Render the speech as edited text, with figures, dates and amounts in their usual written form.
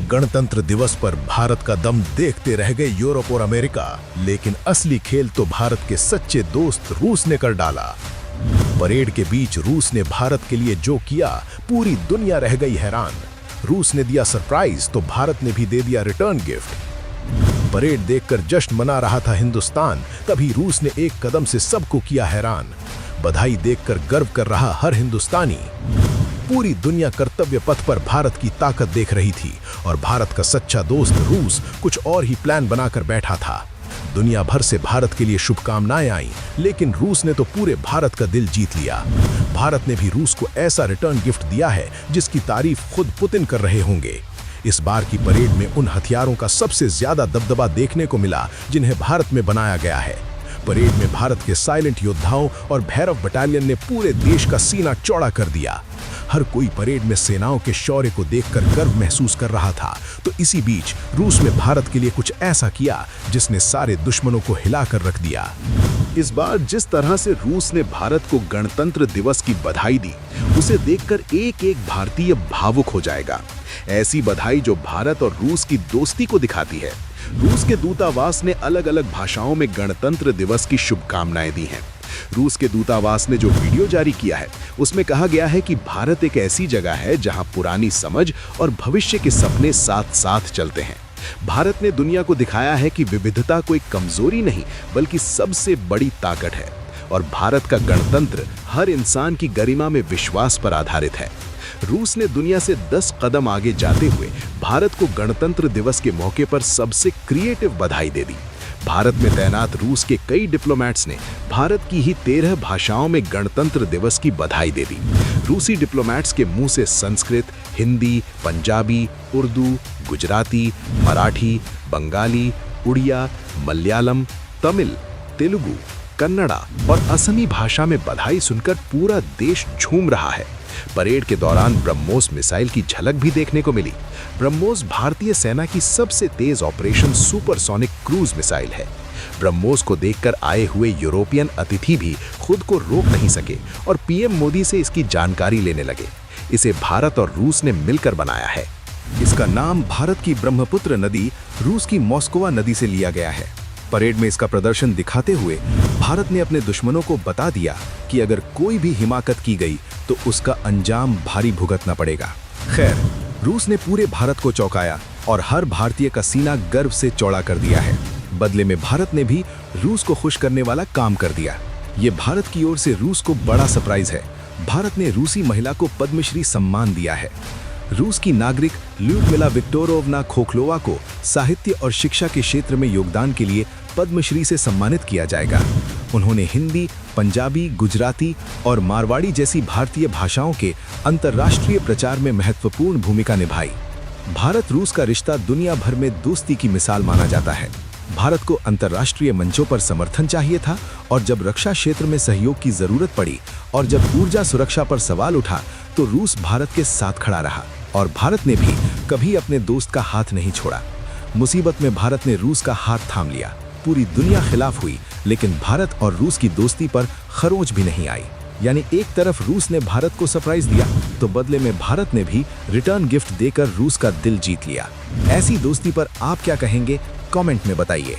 गणतंत्र दिवस पर भारत का दम देखते रह गए यूरोप और अमेरिका, लेकिन असली खेल तो भारत के सच्चे दोस्त रूस ने कर डाला। परेड के बीच रूस ने भारत के लिए जो किया, पूरी दुनिया रह गई हैरान। रूस ने दिया सरप्राइज तो भारत ने भी दे दिया रिटर्न गिफ्ट। परेड देखकर जश्न मना रहा था हिंदुस्तान, तभी रूस ने एक कदम से सबको किया हैरान। बधाई देखकर गर्व कर रहा हर हिंदुस्तानी। पूरी दुनिया कर्तव्य पथ पर भारत की ताकत देख रही थी और भारत का सच्चा दोस्त रूस कुछ और ही प्लान बनाकर बैठा था। दुनिया भर से भारत के लिए शुभकामनाएं आईं, लेकिन रूस ने तो पूरे भारत का दिल जीत लिया। भारत ने भी रूस को ऐसा रिटर्न गिफ्ट दिया है जिसकी तारीफ खुद पुतिन कर रहे होंगे। इस बार की परेड में उन हथियारों का सबसे ज्यादा दबदबा देखने को मिला जिन्हें भारत में बनाया गया है। परेड में भारत के साइलेंट योद्धाओं और भैरव बटालियन ने पूरे देश का सीना चौड़ा कर दिया। हर कोई परेड में सेनाओं के शौर्य को देखकर गर्व महसूस कर रहा था। तो इसी बीच रूस ने भारत के लिए कुछ ऐसा किया जिसने सारे दुश्मनों को हिलाकर रख दिया। इस बार जिस तरह से रूस ने भारत को गणतंत्र दिवस की बधाई दी, उसे देखकर एक एक भारतीय भावुक हो जाएगा। ऐसी बधाई जो भारत और रूस की दोस्ती को दिखाती है। रूस के दूतावास ने अलग अलग भाषाओं में गणतंत्र दिवस की शुभकामनाएं दी हैं। रूस के दूतावास ने जो वीडियो जारी किया है, उसमें कहा गया है कि भारत एक ऐसी जगह है जहां पुरानी समझ और भविष्य के सपने साथ साथ चलते हैं। भारत ने दुनिया को दिखाया है कि विविधता कोई कमजोरी नहीं, बल्कि सबसे बड़ी ताकत है और भारत का गणतंत्र हर इंसान की गरिमा में विश्वास पर आधारित है। रूस ने दुनिया से 10 कदम आगे जाते हुए भारत को गणतंत्र दिवस के मौके पर सबसे क्रिएटिव बधाई दे दी। भारत में तैनात रूस के कई डिप्लोमैट्स ने भारत की ही 13 भाषाओं में गणतंत्र दिवस की बधाई दे दी। रूसी डिप्लोमैट्स के मुंह से संस्कृत, हिंदी, पंजाबी, उर्दू, गुजराती, मराठी, बंगाली, उड़िया, मलयालम, तमिल, तेलुगु, कन्नड़ा और असमी भाषा में बधाई सुनकर पूरा देश झूम रहा है। परेड के दौरान ब्रह्मोस मिसाइल की झलक भी देखने को मिली। ब्रह्मोस भारतीय सेना की सबसे तेज ऑपरेशन सुपरसोनिक क्रूज मिसाइल है। ब्रह्मोस को देखकर आए हुए यूरोपियन अतिथि भी खुद को रोक नहीं सके और पीएम मोदी से इसकी जानकारी लेने लगे। इसे भारत और रूस ने मिलकर बनाया है। इसका नाम भारत की ब्रह्मपुत्र नदी, रूस की मॉस्कोवा नदी से लिया गया है। परेड में इसका प्रदर्शन दिखाते हुए भारत ने अपने दुश्मनों को बता दिया कि अगर कोई भी हिमाकत की गई तो उसका अंजाम भारी भुगतना पड़ेगा। खैर, रूस ने पूरे भारत को चौंकाया और हर भारतीय का सीना गर्व से चौड़ा कर दिया है। बदले में भारत ने भी रूस को खुश करने वाला काम कर दिया। ये भारत की ओर से रूस को बड़ा सरप्राइज है। भारत ने रूसी महिला को पद्मश्री सम्मान दिया है। रूस की नागरिक ल्यूडमिला विक्टोरोवना खोखलोवा को साहित्य और शिक्षा के क्षेत्र में योगदान के लिए पद्मश्री से सम्मानित किया जाएगा। उन्होंने हिंदी, पंजाबी, गुजराती और मारवाड़ी जैसी भारतीय भाषाओं के अंतर्राष्ट्रीय प्रचार में महत्वपूर्ण भूमिका निभाई। भारत रूस का रिश्ता दुनिया भर में दोस्ती की मिसाल माना जाता है। भारत को अंतर्राष्ट्रीय मंचों पर समर्थन चाहिए था और जब रक्षा क्षेत्र में सहयोग की जरूरत पड़ी और जब ऊर्जा सुरक्षा पर सवाल उठा तो रूस भारत के साथ खड़ा रहा और भारत ने भी कभी अपने दोस्त का हाथ नहीं छोड़ा। मुसीबत में भारत ने रूस का हाथ थाम लिया। पूरी दुनिया खिलाफ हुई, लेकिन भारत और रूस की दोस्ती पर खरोंच भी नहीं आई। यानी एक तरफ रूस ने भारत को सरप्राइज दिया तो बदले में भारत ने भी रिटर्न गिफ्ट देकर रूस का दिल जीत लिया। ऐसी दोस्ती पर आप क्या कहेंगे, कमेंट में बताइए।